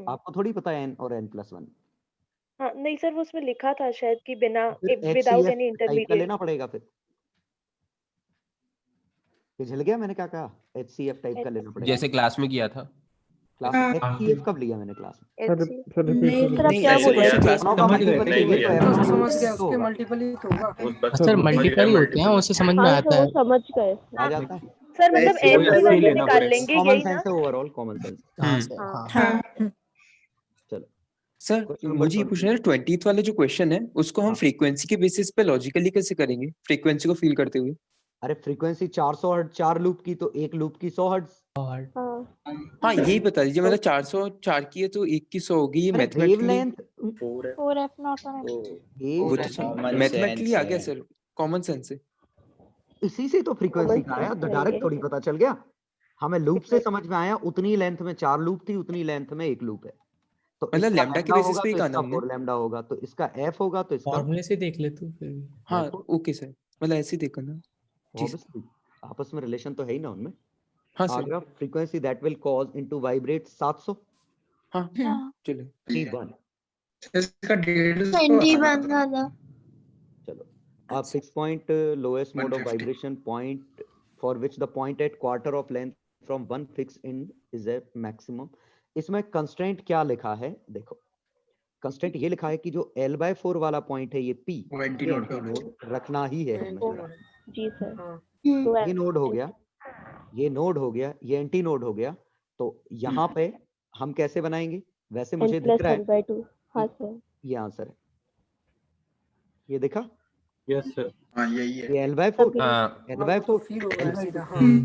आपको थोड़ी पता है एन और एन प्लस 1। हाँ नहीं सर, वो उसमें लिखा था शायद कि बिना विदाउट एनी टाइप का इंटरमीडिएट। लेना पड़ेगा फिर। ये झल गया मैंने क्या कहा? HCF टाइप का लेना पड़ेगा, जैसे क्लास में किया था। क्लास में HCF कब लिया मैंने क्लास में? नहीं सर, आप क्या बोल रहे हैं? समझ गए। उसके मल्टीपल ही होगा। सर मल्टीपल ही होते हैं, उससे समझ में हाँ आता सर वो है। समझ गए। आ जाता है। सर मतलब एम की वैल्यू निकाल लेंगे, कॉमन यही ना? सेंस है, ओवरऑल कॉमन सेंस। हाँ चलो सर मुझे ये पूछना है, 20th वाला जो क्वेश्चन है उसको हम फ्रीक्वेंसी के बेसिस पे लॉजिकली कैसे करेंगे, फ्रीक्वेंसी को फील करते हुए? अरे फ्रीक्वेंसी 400 हर्ट्ज 4 लूप की, तो एक लूप की 100 हर्ट्ज। हाँ यही बता दीजिए, मतलब 404 की है तो 1 की 100 होगी। ये मैथमेटिकली वेवलेंथ 4F नॉट वो तो मैथमेटिकली आ गया सर, कॉमन सेंस से। इसी से तो फ्रीक्वेंसी का आया, डायरेक्ट थोड़ी पता चल गया हमें। लूप से समझ में आया, उतनी लेंथ में 4 लूप थी, उतनी लेंथ में एक लूप है, तो मतलब लैम्डा के बेसिस पे ही कहा ना हमने। 4 लैम्डा होगा, तो इसका f होगा, तो इसका फॉर्मूले से देख ले तू फिर। हाँ ओके सर, मतलब ऐसे ही देखो ना। Obviously, आपस में रिलेशन तो है ही ना उनमें। हाँ सर। अगर frequency that will cause into vibrate 700। हाँ चलो 31 इसका 21 वाला। चलो अब 6 point lowest mode of vibration point for which the point at quarter of length from one fix and is a maximum. इसमें कंस्ट्रेंट क्या लिखा है देखो, कंस्ट्रेंट ये लिखा है कि जो L/4 वाला पॉइंट है ये P नोड रखना ही है हमें। जी सर। ये नोड हो गया, ये नोड हो गया, ये एंटी नोड हो गया। तो यहाँ पे हम कैसे बनाएंगे? वैसे मुझे दिख रहा है हाँ सर, ये आंसर है, ये दिखा? Yes sir. हाँ यही है। ये L/4 हाँ L/4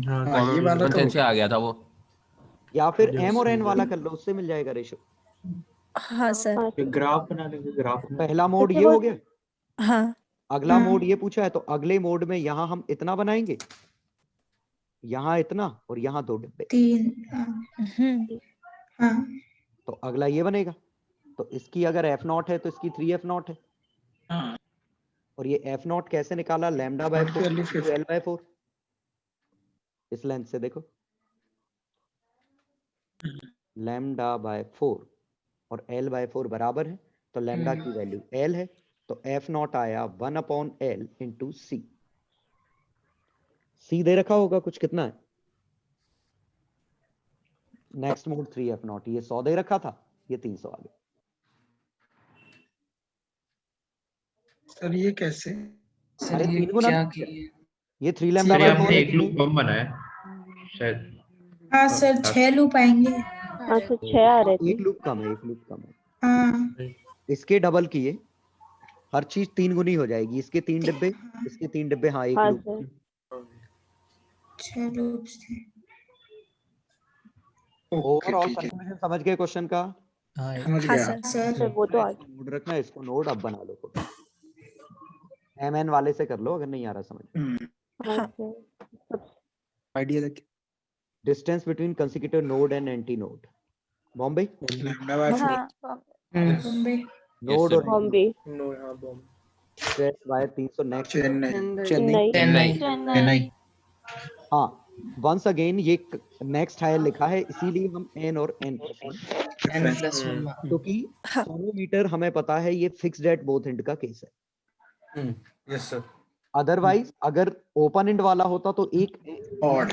हाँ ये वाला तो से आ गया था वो। या फिर M और N वाला कर लो, उससे मिल जाएगा रेशो। हाँ सर। ये ग्राफ बना लेंगे, ग्राफ में। पहला मोड ये हो गया, हाँ अगला मोड ये पूछा है, तो अगले मोड में यहाँ हम इतना बनाएंगे, यहाँ इतना और यहाँ 2 डिब्बे। 3। हाँ तो अगला ये बनेगा। तो इसकी अगर F0 है तो इसकी 3F0 है। और ये F0 कैसे निकाला? λ/4 L/4। इस लेंथ से देखो, λ/4 और L/4 बराबर है, तो लैम्डा की वैल्यू L है, तो F0 आया 1/L इंटू C। C दे रखा होगा कुछ, कितना है? नेक्स्ट मोड 3F0, ये 100 दे रखा था, ये 300 आ गया। सर ये कैसे? अरे ये 3 गुना क्या नहीं, किए? ये 3 ये λ/4 हमने है एक कि लूप नहीं? कम बनाया शायद। हाँ सर, 6 लूप आएंगे। हाँ सर 6 आ रहे थे। एक लूप कम है, एक लूप कम है। हाँ इसके डबल किए, हर चीज 3 गुनी हो जाएगी। इसके 3 डिब्बे, इसके 3 डिब्बे, हाँ एक हाँ लूप। सर। 6 लूप थे। ओवरऑल कंक्लूजन समझ गए क्वेश्चन का? समझ हाँ गया। सर। वो तो आज नोड रखना है, इसको नोड अब बना लो। MN वाले से कर लो अगर नहीं आ रहा समझ। हाँ सर। आइडिया लगे। Distance between consecutive node and anti node. Bombay हाँ बॉम्बे। नोड और Bombay. Stress wire 300 next Chennai. Chennai. हाँ, वंस अगेन ये नेक्स्ट हायर लिखा है, इसीलिए हम N और N N+1 क्योंकि सोनोमीटर हमें पता है ये फिक्स्ड एट बोथ एंड का केस है। Yes sir. अदरवाइज अगर ओपन एंड वाला होता तो एक ऑड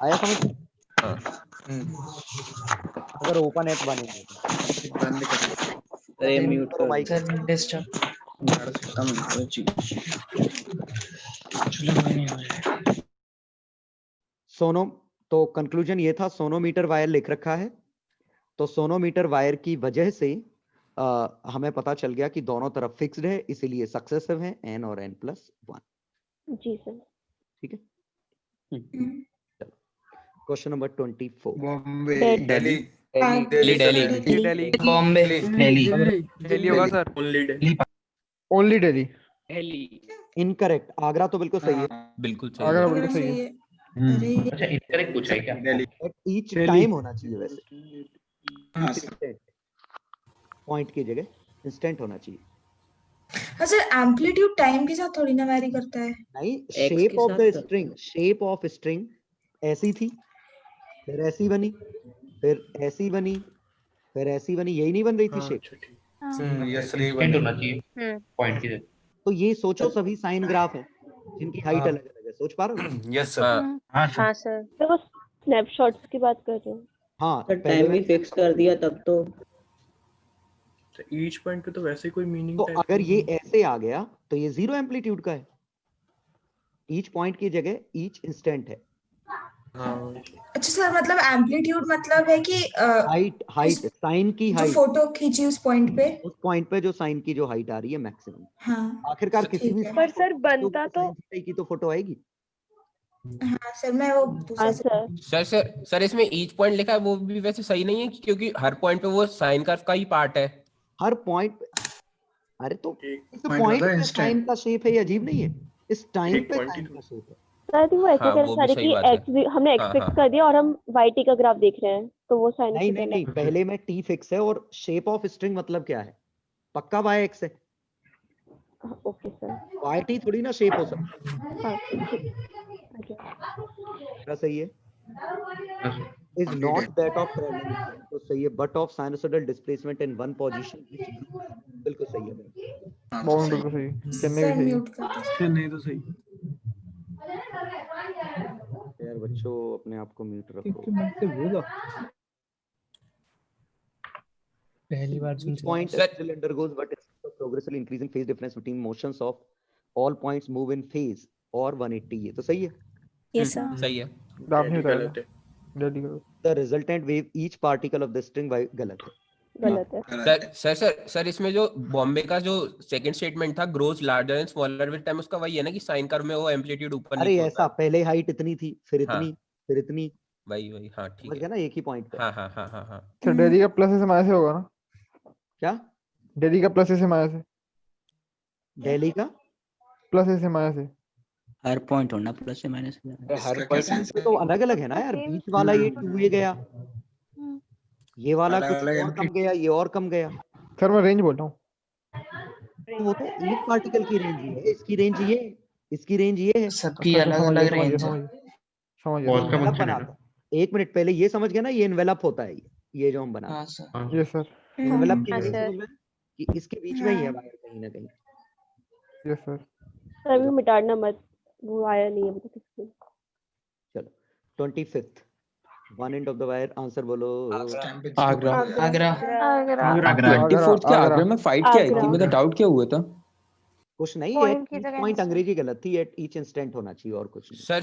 आया समझ? हाँ अगर ओपन एप बनेंगे बंद कर दो। अरे म्यूट करो माइक। Sir disturb. सोनो, तो कंक्लूजन ये था, सोनोमीटर वायर लिख रखा है, तो सोनोमीटर वायर की वजह से हमें पता चल गया कि दोनों तरफ फिक्स्ड है, इसीलिए सक्सेसिव है N और N+1। जी सर। ठीक है, चलो क्वेश्चन नंबर 24। बॉम्बे। दिल्ली। दिल्ली बॉम्बे। दिल्ली होगा sir. Only Delhi. Incorrect, Agra तो बिल्कुल सही है। बिल्कुल सही आगरा है। बिल्कुल सही है। अच्छा इनकरेक्ट पूछा है क्या? बट ईच टाइम होना चाहिए वैसे, हाँ इंस्टेंट पॉइंट की जगह इंस्टेंट होना चाहिए। हाँ सर, एम्पलीट्यूड टाइम के साथ थोड़ी ना वैरी करता है। नहीं, shape of the string, shape of string ऐसी थी, फिर ऐसी बनी, फिर ऐसी बनी, फिर ऐसी बनी, यही नहीं बन रही थी शेप? यस इंस्टेंट होना चाहिए पॉइंट की जगह। तो ये सोचो सभी साइन ग्राफ है जिनकी हाइट अलग अलग है, सोच पा रहे हो? Yes sir. हाँ हाँ सर। तो स्नैपशॉट्स की बात कर रहे हो? हाँ, टाइम ही फिक्स कर दिया तब तो। ईच पॉइंट पे तो वैसे कोई मीनिंग तो अगर ये ऐसे आ गया तो ये 0 एम्पलीट्यूड का है। ईच पॉइंट की जगह ईच इंस्टेंट है। अच्छा सर, मतलब एम्पलीट्यूड मतलब है कि हाइट साइन की जो हाइट, फोटो खींची उस पॉइंट पे, उस पॉइंट पे जो साइन की जो हाइट आ रही है मैक्सिमम। हाँ आखिरकार किसी भी पर सर बनता तो की तो फोटो आएगी। हाँ सर, मैं वो हाँ सर। सर इसमें ईच पॉइंट लिखा है वो भी वैसे सही नहीं है, क्योंकि हर पॉइंट पे वो साइन कर्व का ही पार्ट है। हर पॉइंट पे, अरे तो पॉइंट पे साइन का शेप है, ये अजीब नहीं है? इस टाइम पे साइन का शेप है। सर वो ऐसे हाँ, कर वो रहे भी कि सही बात है। x हमने x हाँ, फिक्स हाँ। कर दिया और हम y का ग्राफ देख रहे हैं, तो वो साइन नहीं नहीं नहीं, पहले में t फिक्स है और शेप ऑफ स्ट्रिंग मतलब क्या है? पक्का y x है। Okay sir. y t थोड़ी ना शेप हो सकता। हाँ ठीक क्या सही है? is not that of traveling, तो सही है, but of sinusoidal displacement in one position, बिल्कुल सही है। बाउंड बिल्कुल सही। चेन्नई भी सही है। चेन्नई तो सही। यार बच्चों अपने आप को म्यूट रखो। पहली बार सुन Each point still undergoes but progressively increasing phase difference between motions of all points move in phase or 180, ये तो सही है। Yes, sir. सही है। आपने बताया डेली का The resultant wave each particle of the string by गलत है। गलत है। सर इसमें जो बॉम्बे का जो सेकंड स्टेटमेंट था grows larger and smaller with time, उसका वही है ना कि साइन कर्व में वो एम्पलीट्यूड ऊपर अरे नीचे ऐसा पहले हाइट इतनी थी फिर हाँ। इतनी फिर इतनी, वही हाँ ठीक समझ है गया ना एक ही पॉइंट पे। हाँ हाँ हाँ हाँ हाँ सर डेली का प्लस से माइनस से होगा ना? क्या डेली का प्लस से माइनस है? दिल्ली का प्लस से माइनस है? हर पॉइंट होना प्लस से माइनस है। हर पॉइंट तो अलग अलग है ना यार, बीच वाला ये 2a गया, ये वाला कुछ और कम गया, ये और कम गया। सर मैं रेंज बोल रहा हूँ। वो तो एक पार्टिकल की रेंज है, इसकी रेंज ये, इसकी रेंज ये है, सबकी अलग अलग रेंज है। समझ एनवेलप बनाता है। एक मिनट पहले ये समझ गया ना, ये एनवेलप होता है, ये जो हम बनाते हाँ हैं सर। Yes sir. एनवेलप की मीनिंग समझ में कि इसके बीच में ही है वायर कहीं ना कहीं। Yes sir. सर अभी मिटाना मत, वो आया नहीं है अभी तक। चलो 25th one end of the wire, answer बोलो। आगरा। आगरा। 24th के आगरा में फाइट क्या आई थी, मतलब डाउट क्या हुआ था? कुछ नहीं, Point की ये जगह पॉइंट अंग्रेजी गलत थी, एट ईच इंस्टेंट होना चाहिए और कुछ नहीं।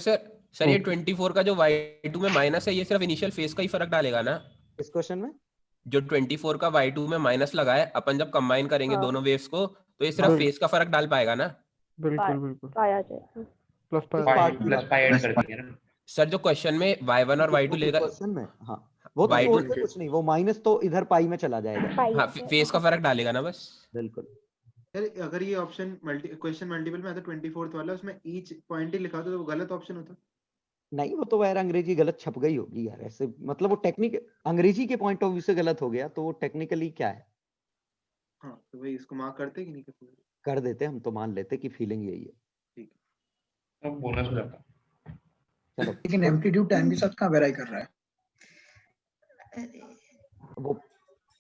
सर ये 24 का जो y2 में माइनस है, ये सिर्फ इनिशियल फेज का ही फर्क डालेगा ना? इस क्वेश्चन में जो 24 का y2 में माइनस लगा है, अपन जब कंबाइन करेंगे दोनों वेव्स को तो ये सिर्फ फेज का फर्क डाल पाएगा ना? बिल्कुल बिल्कुल। पाया जाए प्लस पाई ऐड कर देंगे ना सर। जो क्वेश्चन में y1 और y2 लेगा, क्वेश्चन में हाँ वो तो Y2 सोचते कुछ नहीं, वो माइनस तो इधर पाई में चला जाएगा। हाँ फेज का फर्क डालेगा ना बस। बिल्कुल। यार अगर ये ऑप्शन क्वेश्चन मल्टीपल में आता 24th वाला, उसमें ईच पॉइंट ही लिखा होता तो वो गलत ऑप्शन होता। नहीं वो तो यार अंग्रेजी गलत छप गई होगी यार, ऐसे मतलब वो टेक्निक अंग्रेजी के पॉइंट ऑफ व्यू से गलत हो गया, तो वो टेक्निकली क्या है। हाँ तो भाई इसको मार्क करते कि नहीं करते? कर देते, हम तो मान लेते कि फीलिंग यही है। ठीक है, अब बोनस हो जाता। चलो लेकिन एम्पलीट्यूड टाइम के साथ कहाँ वेरी कर रहा है?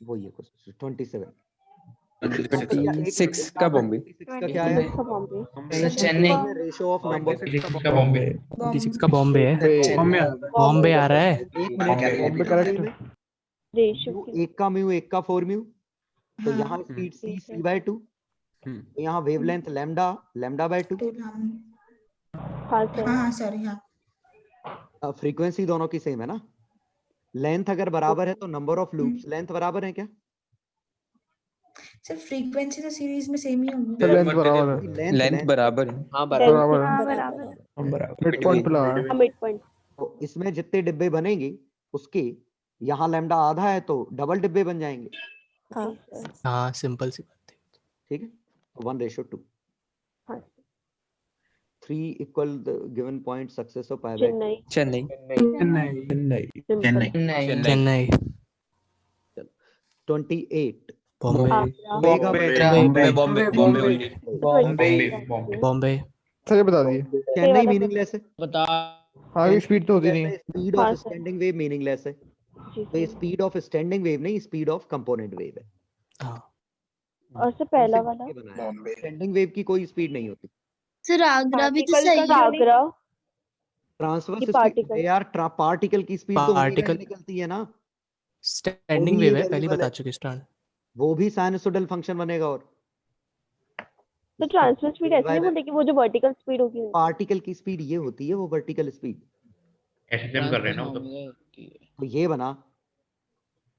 वो ये क्वेश्चन 27 26 का बॉम्बे। 26 का क्या है? चेन्नई। रेशियो ऑफ नंबर का बॉम्बे। 26 का बॉम्बे है। बॉम्बे आ रहा है। बॉम्बे करेक्ट। रेशियो एक का म्यू, एक का 4 म्यू, तो यहाँ स्पीड c/2, तो यहाँ वेवलेंथ λ/2। हाँ सर हाँ। फ्रीक्वेंसी दोनों की सेम है ना। लेंथ अगर बराबर है तो नंबर ऑफ लूप्स लेंथ बराबर है क्या? सर फ्रीक्वेंसी तो सीरीज में सेम ही होगी। लेंथ बराबर है। लेंथ बराबर है। हाँ बराबर है। बराबर। मिड पॉइंट पे लगा। Mid point. तो इसमें जितने डिब्बे बनेंगे उसके यहाँ लैम्डा आधा है तो डबल डिब्बे बन जाएंगे। हाँ सिंपल सी बात है। ठीक है, 1:2। 3 equal the given point success of pi by Chennai. Chennai. 28 Bombay. Sir ये बता दिए। चेन्नई मीनिंगलेस है। बता। हाँ स्पीड तो होती नहीं। Speed of standing wave meaningless है, तो ये स्पीड ऑफ स्टैंडिंग वेव नहीं, स्पीड ऑफ कंपोनेंट वेव है। हाँ और से पहला वाला स्टैंडिंग वेव की कोई स्पीड नहीं होती। सर आगरा भी तो सही है। आगरा ट्रांसवर्स स्पीड यार, पार्टिकल की स्पीड तो ओमेगा निकलती है ना। स्टैंडिंग वेव है, पहले बता चुके स्टैंड। वो भी साइनसोइडल फंक्शन बनेगा। और तो ट्रांसवर्स स्पीड ऐसे नहीं बोलते कि वो जो वर्टिकल स्पीड होगी, पार्टिकल की स्पीड ये होती है, वो वर्टिकल स्पीड। ऐसे हम कर रहे हैं ना, तो ये बना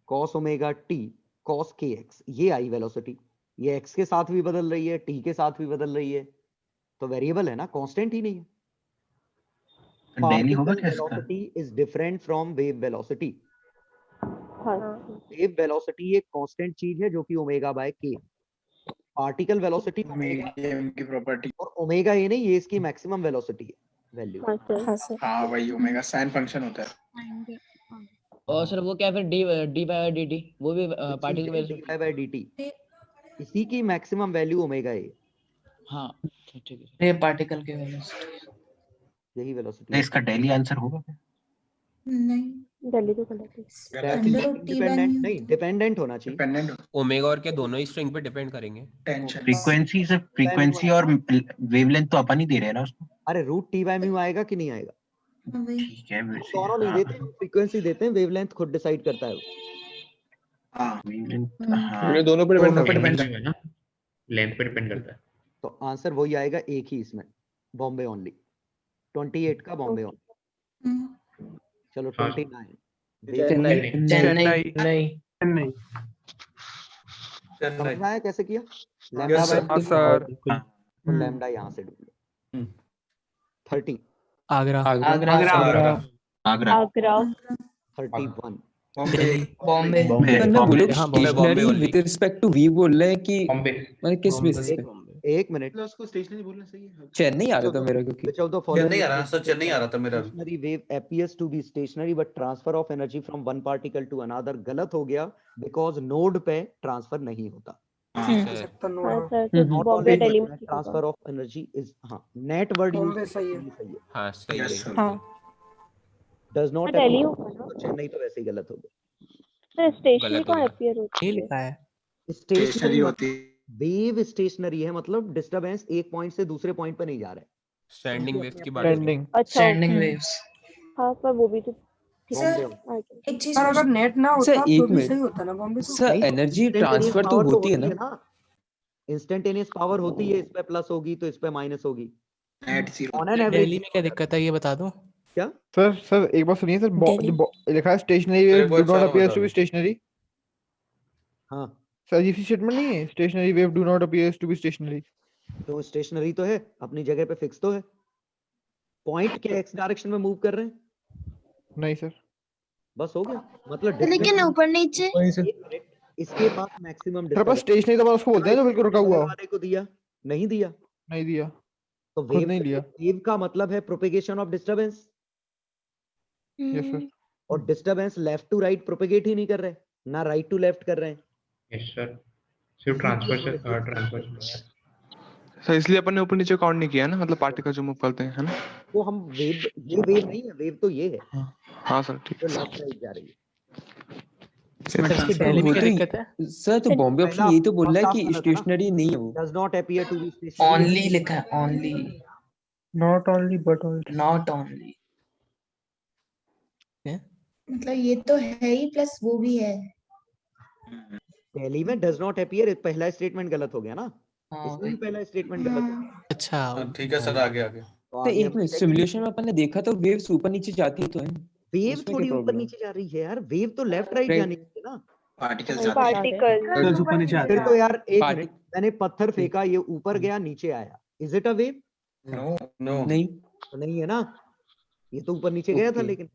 cos omega t cos kx, ये आई वेलोसिटी, ये x के साथ भी बदल रही है, t के साथ भी बदल रही है, तो वेरिएबल है ना, कांस्टेंट ही नहीं है। Particle velocity is different from wave velocity. Wave velocity एक कांस्टेंट चीज है जो कि ओमेगा बाय के। पार्टिकल वेलोसिटी की प्रॉपर्टी और ओमेगा ये नहीं, ये इसकी मैक्सिमम वेलोसिटी है वैल्यू। हाँ वही ओमेगा साइन फंक्शन होता है। और सर वो क्या फिर डी बाय dt वो भी पार्टिकल वेलोसिटी बाय dt, इसी की मैक्सिमम वैल्यू ओमेगा है। हाँ ठीक है। ये पार्टिकल की वेलोसिटी, यही वेलोसिटी। इसका डेली आंसर होगा क्या? नहीं, दिल्ली तो गलत है। डिपेंडेंट नहीं, डिपेंडेंट होना चाहिए। ओमेगा और के दोनों ही स्ट्रिंग पे डिपेंड करेंगे। फ्रीक्वेंसी से फ्रीक्वेंसी और वेवलेंथ तो अपन ही दे रहे हैं ना उसको। अरे रूट टी बाय म्यू आएगा कि नहीं आएगा? ठीक है, दोनों नहीं देते, फ्रीक्वेंसी देते हैं, वेवलेंथ खुद डिसाइड करता है। दोनों पे डिपेंड है ना। लेंथ पे डिपेंड करता है। तो आंसर वही आएगा एक ही इसमें, बॉम्बे ओनली। 28 का बॉम्बे ओनली। चलो 29 चेन्नई समझ आया कैसे किया? Yes, sir. हाँ, sir. तो लैम्डा यहाँ से ढूंढ लो। 30 आगरा आगरा 31 बॉम्बे पर ना वो लोग हाँ, stationary Bombay with respect to V बोल रहे हैं कि बॉम्बे मतलब किस बेसिस पे? एक मिनट, मतलब उसको स्टेशनरी बोलना सही है। चेन्नई आ रहा था मेरा क्योंकि which of the following Chennai आ रहा सर, चेन्नई आ रहा था मेरा। stationary wave appears to be stationary but transfer of energy from one particle to another गलत हो गया because node पे ट्रांसफर नहीं होता। बॉम्बे दिल्ली में ट्रांसफर ऑफ एनर्जी इज, हाँ नेट वर्ड यूज सही है। हाँ सही है। हाँ डज नॉट दिल्ली होगा ना, तो चेन्नई तो वैसे ही गलत हो गया। तो स्टेशनरी गलत को हो गया। अपीयर होती ये है। लिखा है स्टेशनरी होती है। वेव स्टेशनरी है, मतलब डिस्टरबेंस एक पॉइंट से दूसरे पॉइंट पे नहीं जा रहा है। स्टैंडिंग वेव्स की बात हो रही है। स्टैंडिंग अच्छा स्टैंडिंग वेव्स। हाँ पर वो भी तो बॉम्बे एक चीज सर अगर नेट ना होता सर तो एक भी मिनट सही होता ना बॉम्बे तो। सर, एनर्जी ट्रांसफर तो होती है ना? इंस्टेंटेनियस पावर होती है, इस पे प्लस होगी तो इस पे माइनस होगी। Net zero. On an Delhi average में क्या दिक्कत है ये बता दो। क्या सर एक बार सुनिए सर, लिखा है stationary wave do not appears to be stationary. हाँ सर ये स्टेटमेंट नहीं है, stationary wave do not appears to be stationary. तो स्टेशनरी तो है, अपनी जगह पे फिक्स तो है। पॉइंट के एक्स डायरेक्शन में मूव कर रहे हैं। नहीं सर, बस हो गया, मतलब लेकिन ऊपर नीचे इसके पास मैक्सिमम सर बस स्टेशनरी तो उसको बोलते हैं जो बिल्कुल रुका हुआ हो। वाले को दिया नहीं दिया, नहीं दिया तो खुद नहीं लिया। वेव का मतलब है propagation of disturbance, yes sir. और disturbance left to right propagate ही नहीं कर रहे, ना राइट टू लेफ्ट कर रहे हैं। यस सर, सिर्फ ट्रांसफर सर इसलिए अपन ने ऊपर नीचे काउंट नहीं किया ना, मतलब पार्टिकल जो मूव करते हैं, है ना? वो हम वेव, ये वेव नहीं है, वेव तो ये है। हाँ सर ठीक जो है। लेफ्ट राइट जा रही है। दिल्ली में क्या दिक्कत है? सर तो बॉम्बे ऑप्शन यही तो बोल रहा है कि स्टेशनरी नहीं है वो। Does not appear to be stationary. Only लिखा है, only not only but also. Not only. मतलब ये तो है ही प्लस वो भी है। पहली में डज नॉट अपीयर पहला स्टेटमेंट गलत हो गया ना, इसमें भी पहला स्टेटमेंट गलत हो गया। अच्छा ठीक है सर, आगे आगे। तो एक मिनट, सिमुलेशन में अपन ने देखा तो वेव्स ऊपर नीचे जाती तो है। वेव उसमें थोड़ी क्या ऊपर प्रॉब्लम है? नीचे जा रही है यार, वेव तो लेफ्ट राइट Right. जानी चाहिए ना। पार्टिकल्स पार्टिकल ऊपर नीचे आते फिर हैं। तो यार एक Parti- मिनट, मैंने पत्थर फेंका, ये ऊपर गया नीचे आया, is it a wave? No no नहीं तो नहीं है ना, ये तो ऊपर नीचे गया था। Okay. लेकिन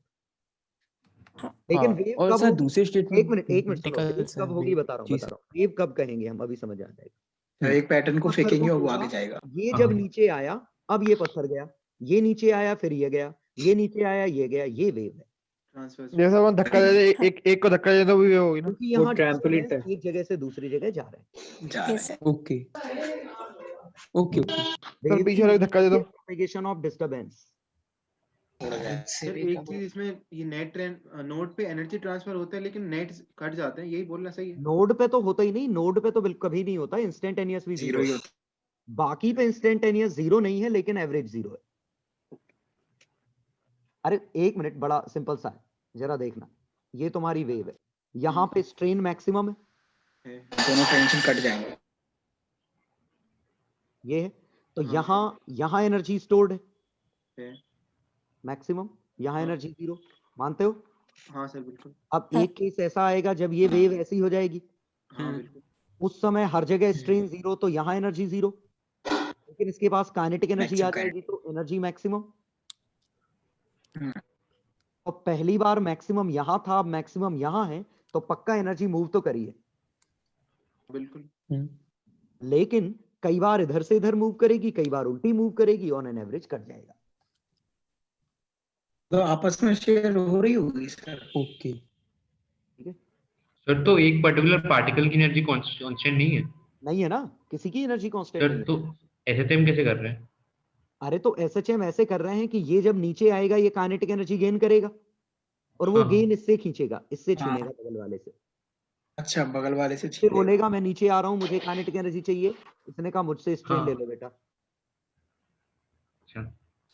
हाँ, वेव और कब सर होगी? दूसरे स्टेटमेंट एक मिनट सुनो, Particles वेव कब and होगी wave. बता रहा जी हूँ। वेव कब कहेंगे हम, अभी समझ आ जाएगा। एक पैटर्न को पत्थर फेंकेंगे और वो फेंका, आगे जाएगा। ये जब नीचे आया, अब ये पत्थर गया, ये नीचे आया, फिर ये गया, ये नीचे आया, ये गया, ये वेव है। ट्रांसफर। जैसा अपन धक्का दे दे, एक को धक्का दे तो भी होगी ना। क्योंकि वो यहाँ ट्रैम्पोलिन disturbance एक जगह से दूसरी जगह जा रहा है। जा रहे हैं। Okay okay okay. सर पीछे वाले को धक्का दे दो। Propagation of disturbance. सर एक चीज इसमें, ये नेट नोड पे एनर्जी ट्रांसफर होता है लेकिन नेट कट जाते हैं, यही बोलना सही है? नोड पे तो होता ही नहीं, नोड पे तो बिल्कुल कभी नहीं होता, इंस्टेंटेनियस भी जीरो ही जीरो। होता बाकी पे इंस्टेंटेनियस जीरो नहीं है, लेकिन एवरेज जीरो है। अरे एक मिनट, बड़ा सिंपल सा है, जरा देखना। ये तुम्हारी वेव है, यहाँ पे स्ट्रेन मैक्सिमम है, दोनों टेंशन कट जाएंगे। ये है, तो यहाँ एनर्जी स्टोर्ड है मैक्सिमम, यहाँ एनर्जी जीरो। मानते हो? हाँ सर बिल्कुल। अब एक केस ऐसा आएगा जब ये वेव ऐसी हो जाएगी, हाँ बिल्कुल। उस समय हर जगह स्ट्रेन जीरो, तो यहाँ एनर्जी जीरो, लेकिन इसके पास काइनेटिक एनर्जी आ जाएगी, तो एनर्जी मैक्सिमम। तो पहली बार मैक्सिमम यहाँ था, अब मैक्सिमम यहाँ है, तो पक्का एनर्जी मूव तो करी है। बिल्कुल। लेकिन कई बार इधर से इधर मूव करेगी, कई बार उल्टी मूव करेगी, ऑन एन एवरेज कट जाएगा। तो आपस में शेयर हो रही होगी सर। ओके ठीक है सर, तो एक पर्टिकुलर पार्टिकल की एनर्जी कांस्टेंट नहीं है? नहीं है ना, किसी की एनर्जी कांस्टेंट सर नहीं है। तो एसएचएम कैसे कर रहे हैं? अरे तो एसएचएम ऐसे कर रहे हैं कि ये जब नीचे आएगा, ये काइनेटिक एनर्जी गेन करेगा, और वो हाँ। गेन इससे खींचेगा, इससे हाँ। छीनेगा बगल वाले से। अच्छा, बगल वाले से फिर छीन लेगा। बोलेगा मैं नीचे आ रहा हूँ, मुझे काइनेटिक एनर्जी चाहिए, इसने कहा मुझसे स्ट्रेन हाँ। ले लो बेटा। अच्छा,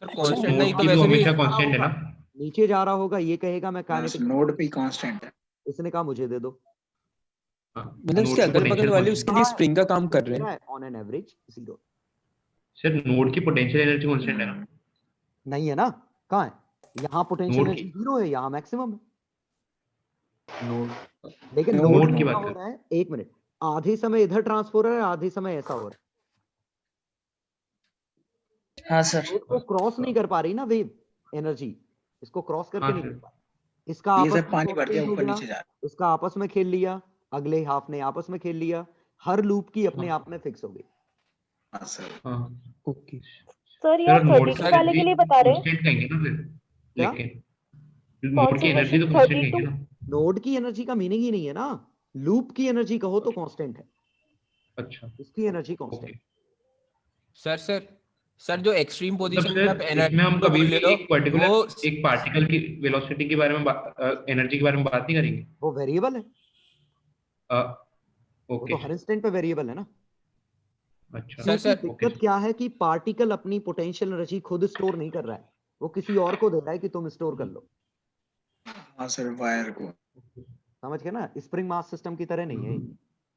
सर कांस्टेंट नहीं तो की तो वैसे भी हमेशा कांस्टेंट है ना? नीचे जा रहा होगा, ये कहेगा मैं हाँ, काइनेटिक, नोड पे ही कांस्टेंट है। इसने कहा मुझे दे दो, मतलब उसके अगल बगल वाले उसके लिए स्प्रिंग का काम कर रहे हैं on an average 0। Sir node की पोटेंशियल एनर्जी कांस्टेंट है ना? नहीं है ना, कहाँ है? यहाँ पोटेंशियल नोड एनर्जी 0 है, यहाँ मैक्सिमम है। नोड लेकिन नोड नोड की की बात बात हो रहा है, एक मिनट, आधे समय इधर ट्रांसफर हो रहा है, आधे समय ऐसा हो रहा है। हाँ सर। नोड को क्रॉस नहीं कर पा रही ना वेव एनर्जी, इसको क्रॉस करके हाँ नहीं सर। कर पा रही। इसका ये आपस सब में पानी भर दिया constant हो ऊपर गया, नीचे जा रहा इसका आपस में खेल लिया, अगले हाफ ने आपस में खेल लिया, हर लूप की अपने हाँ। आप में फिक्स हो गई। हाँ सर। हाँ ओके सर यार नोड 32 की वाले के लिए बता रहे हैं। कांस्टेंट कहेंगे ना फिर, क्या? लेकिन कौन नोड सी की एनर्जी तो क्वेश्चन? कांस्टेंट 32 कहेंगे ना। नोड की एनर्जी का मीनिंग ही नहीं है ना, लूप की एनर्जी कहो तो कांस्टेंट है, अच्छा इसकी एनर्जी कांस्टेंट। सर सर जो एक्सट्रीम मतलब पोजीशन पे आप सर इसमें हम एनर्जी कभी बोल भी रहे हो एक पर्टिकुलर वो एक पार्टिकल की वेलोसिटी के बारे में एनर्जी के बारे में बात नहीं करेंगे। वो वेरिएबल है, वो ओके तो हर इंस्टेंट पे वेरिएबल है ना। अच्छा क्योंकि दिक्कत क्या है कि पार्टिकल अपनी पोटेंशियल एनर्जी खुद स्टोर नहीं कर रहा है, वो किसी और को दे रहा है कि तुम स्टोर कर लो। हाँ सर, वायर को। समझ गए ना, स्प्रिंग मास सिस्टम की तरह नहीं है ये।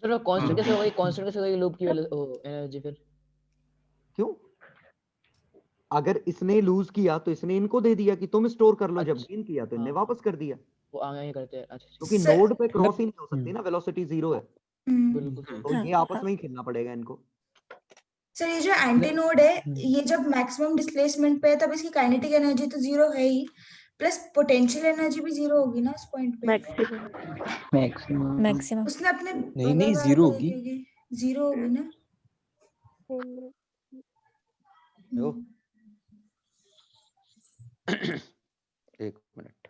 सर कांस्टेंट कैसे होगा, कांस्टेंट कैसे होगा लूप की एनर्जी फिर? क्यों? अगर इसने लूज किया तो इसने इनको दे दिया कि तुम स्टोर कर लो, जब गेन किया तो इनने वापस कर दिया, वो आगे करते हैं। अच्छा क्योंकि सर- नोड पे क्रॉस ही नहीं हो सकती ना, वेलोसिटी 0 है, बिल्कुल सर। तो ये आपस में ही खेलना पड़ेगा इनको। सर ये जो एंटी नोड है, ये जब मैक्सिमम डिस्प्लेसमेंट पे है तब इसकी काइनेटिक एनर्जी तो 0 है ही, प्लस पोटेंशियल एनर्जी भी 0 होगी ना इस पॉइंट पे। मैक्सिमम उसने अपने नहीं बगल वाले 0 को होगी। दे दी, 0 होगी ना। लो एक मिनट,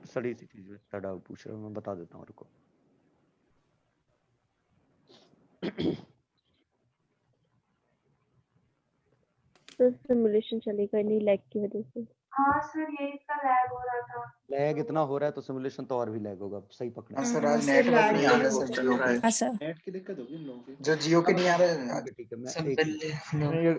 सड़ी सी चीज है, डाउट पूछ रहे हो, मैं बता देता हूँ, रुको। तो सिमुलेशन चलेगा नहीं लैग की वजह से। हाँ सर, यही इसका लैग हो रहा था। लैग इतना हो रहा है तो सिमुलेशन तो और भी लैग होगा, सही पकड़ा। हाँ सर, आज नेटवर्क नहीं आ रहा सर जियो पे। हाँ सर। नेट की दिक्कत होगी इन लोगों की। जो जियो के नहीं आ रहे हैं आज। ठीक है, मैं सब एक बल्ले नहीं,